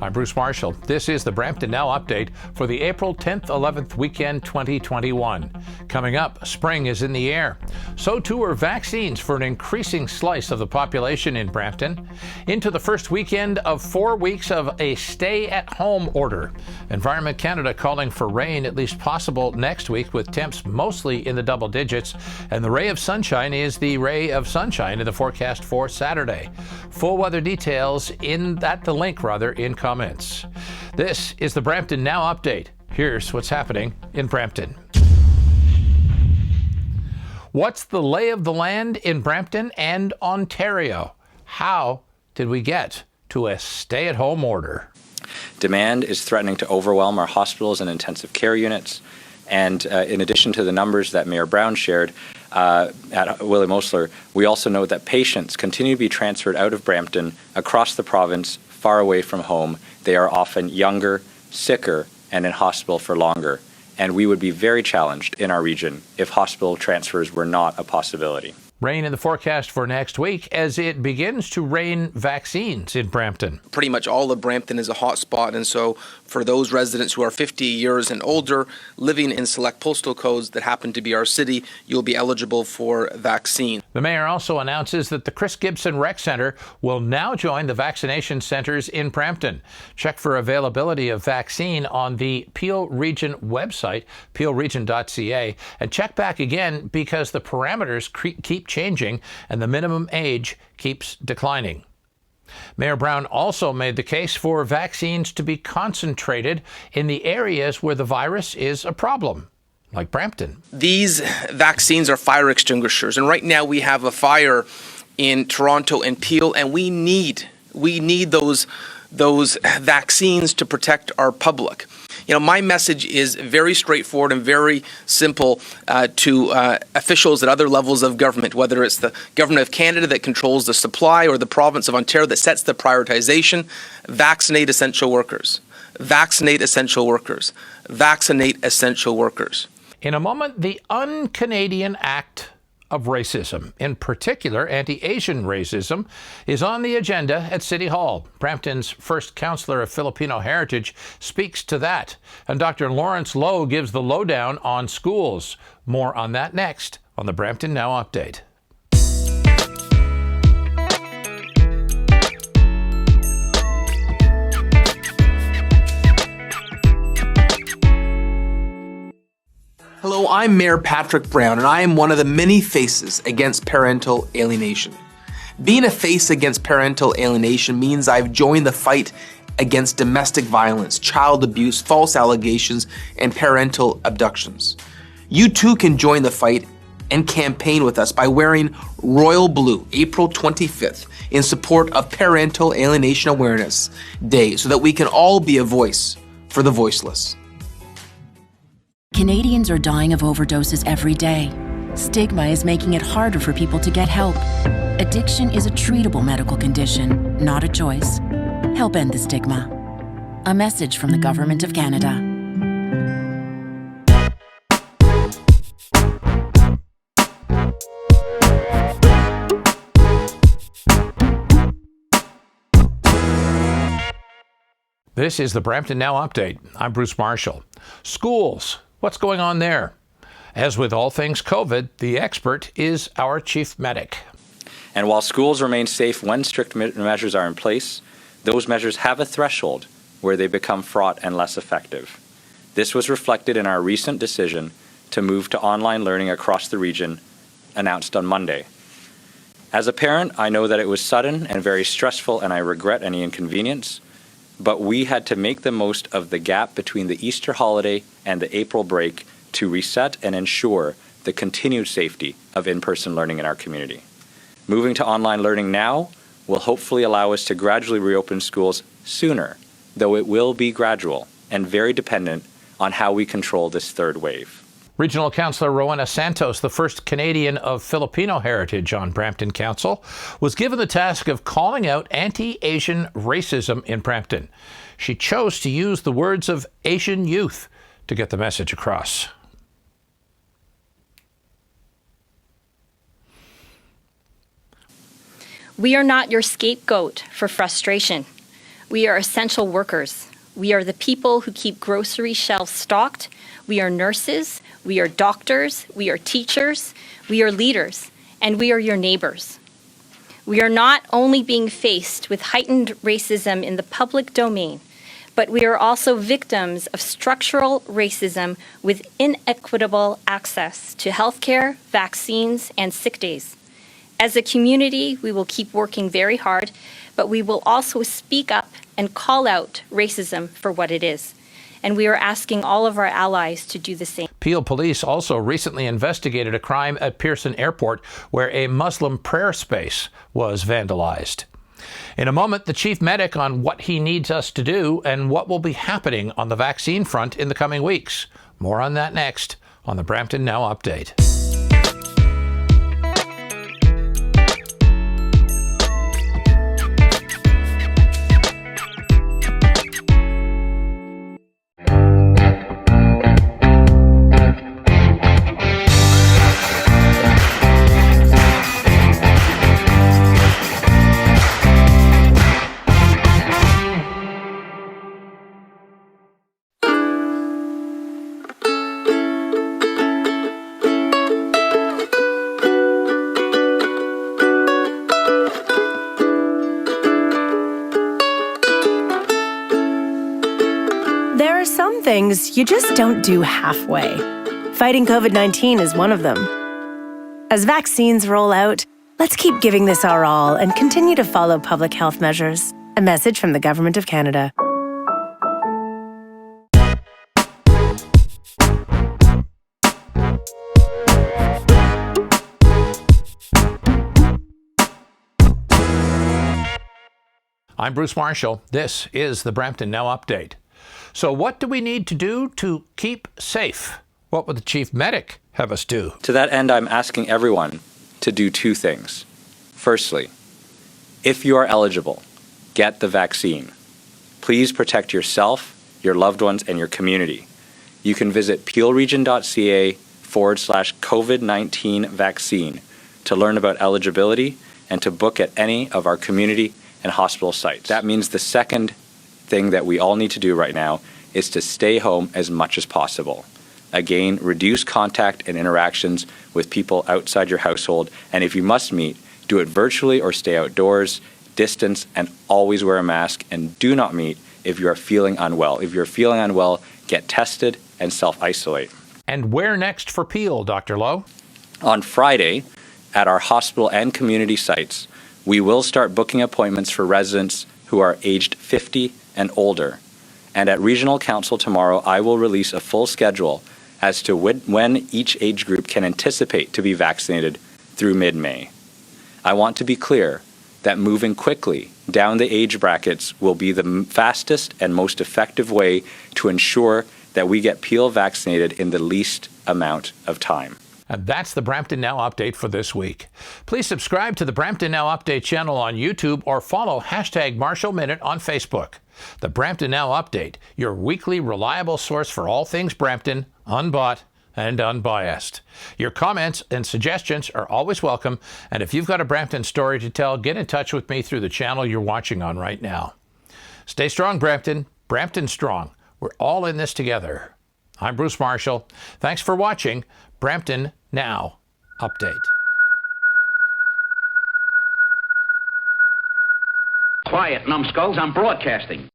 I'm Bruce Marshall. This is the Brampton Now update for the April 10th, 11th weekend 2021. Coming up, spring is in the air. So too are vaccines for an increasing slice of the population in Brampton. Into the first weekend of 4 weeks of a stay-at-home order. Environment Canada calling for rain at least possible next week with temps mostly in the double digits. And the ray of sunshine is the ray of sunshine in the forecast for Saturday. Full weather details in comments. This is the Brampton Now update. Here's what's happening in Brampton. What's the lay of the land in Brampton and Ontario? How did we get to a stay-at-home order? Demand is threatening to overwhelm our hospitals and intensive care units. And in addition to the numbers that Mayor Brown shared at 𝗕𝗿𝗺𝗺𝗺𝗺, we also know that patients continue to be transferred out of Brampton across the province, far away from home. They are often younger, sicker, and in hospital for longer. And we would be very challenged in our region if hospital transfers were not a possibility. Rain in the forecast for next week as it begins to rain vaccines in Brampton. Pretty much all of Brampton is a hot spot, and so for those residents who are 50 years and older living in select postal codes that happen to be our city, you'll be eligible for vaccine. The mayor also announces that the Chris Gibson Rec Centre will now join the vaccination centres in Brampton. Check for availability of vaccine on the Peel Region website, 𝗕𝗿𝗺𝗺𝗺𝗺ca, and check back again because the parameters keep changing and the minimum age keeps declining. Mayor Brown also made the case for vaccines to be concentrated in the areas where the virus is a problem, like Brampton. These vaccines are fire extinguishers, and right now we have a fire in Toronto and Peel, and we need those vaccines to protect our public. You know, my message is very straightforward and very simple to officials at other levels of government, whether it's the Government of Canada that controls the supply or the province of Ontario that sets the prioritization. Vaccinate essential workers. Vaccinate essential workers. Vaccinate essential workers. In a moment, the un-Canadian act of racism, in particular anti-Asian racism, is on the agenda at City Hall. Brampton's first councillor of Filipino heritage speaks to that, and Dr. Lawrence Lowe gives the lowdown on schools. More on that next on the Brampton Now update. Hello, I'm Mayor Patrick Brown, and I am one of the many faces against parental alienation. Being a face against parental alienation means I've joined the fight against domestic violence, child abuse, false allegations, and parental abductions. You too can join the fight and campaign with us by wearing royal blue April 25th in support of Parental Alienation Awareness Day so that we can all be a voice for the voiceless. Canadians are dying of overdoses every day. Stigma is making it harder for people to get help. Addiction is a treatable medical condition, not a choice. Help end the stigma. A message from the Government of Canada. This is the Brampton Now update. I'm Bruce Marshall. Schools. What's going on there? As with all things COVID, the expert is our chief medic. And while schools remain safe when strict measures are in place, those measures have a threshold where they become fraught and less effective. This was reflected in our recent decision to move to online learning across the region, announced on Monday. As a parent, I know that it was sudden and very stressful, and I regret any inconvenience. But we had to make the most of the gap between the Easter holiday and the April break to reset and ensure the continued safety of in-person learning in our community. Moving to online learning now will hopefully allow us to gradually reopen schools sooner, though it will be gradual and very dependent on how we control this third wave. Regional Councillor Rowena Santos, the first Canadian of Filipino heritage on Brampton Council, was given the task of calling out anti-Asian racism in Brampton. She chose to use the words of Asian youth to get the message across. We are not your scapegoat for frustration. We are essential workers. We are the people who keep grocery shelves stocked. We are nurses. We are doctors. We are teachers. We are leaders. And we are your neighbors. We are not only being faced with heightened racism in the public domain, but we are also victims of structural racism with inequitable access to healthcare, vaccines, and sick days. As a community, we will keep working very hard, but we will also speak up and call out racism for what it is. And we are asking all of our allies to do the same. Peel police also recently investigated a crime at Pearson Airport where a Muslim prayer space was vandalized. In a moment, the chief medic on what he needs us to do and what will be happening on the vaccine front in the coming weeks. More on that next on the Brampton Now Update. There are some things you just don't do halfway. Fighting COVID-19 is one of them. As vaccines roll out, let's keep giving this our all and continue to follow public health measures. A message from the Government of Canada. I'm Bruce Marshall. This is the Brampton Now Update. So what do we need to do to keep safe? What would the chief medic have us do? To that end, I'm asking everyone to do two things. Firstly, if you are eligible, get the vaccine. Please protect yourself, your loved ones, and your community. You can visit peelregion.ca/COVID-19 vaccine to learn about eligibility and to book at any of our community and hospital sites. That means the second thing that we all need to do right now is to stay home as much as possible. Again, reduce contact and interactions with people outside your household, and if you must meet, do it virtually or stay outdoors, distance, and always wear a mask, and do not meet if you are feeling unwell. If you're feeling unwell, get tested and self-isolate. And where next for Peel, Dr. Lowe? On Friday, at our hospital and community sites, we will start booking appointments for residents who are aged 50 and older. And at Regional Council tomorrow, I will release a full schedule as to when each age group can anticipate to be vaccinated through mid-May. I want to be clear that moving quickly down the age brackets will be the fastest and most effective way to ensure that we get Peel vaccinated in the least amount of time. And that's the Brampton Now Update for this week. Please subscribe to the Brampton Now Update channel on YouTube or follow #MarshallMinute on Facebook. The Brampton Now Update, your weekly reliable source for all things Brampton, unbought and unbiased. Your comments and suggestions are always welcome, and if you've got a Brampton story to tell, get in touch with me through the channel you're watching on right now. Stay strong, Brampton. Brampton strong. We're all in this together. I'm Bruce Marshall. Thanks for watching Brampton Now Update. Quiet, numbskulls, I'm broadcasting.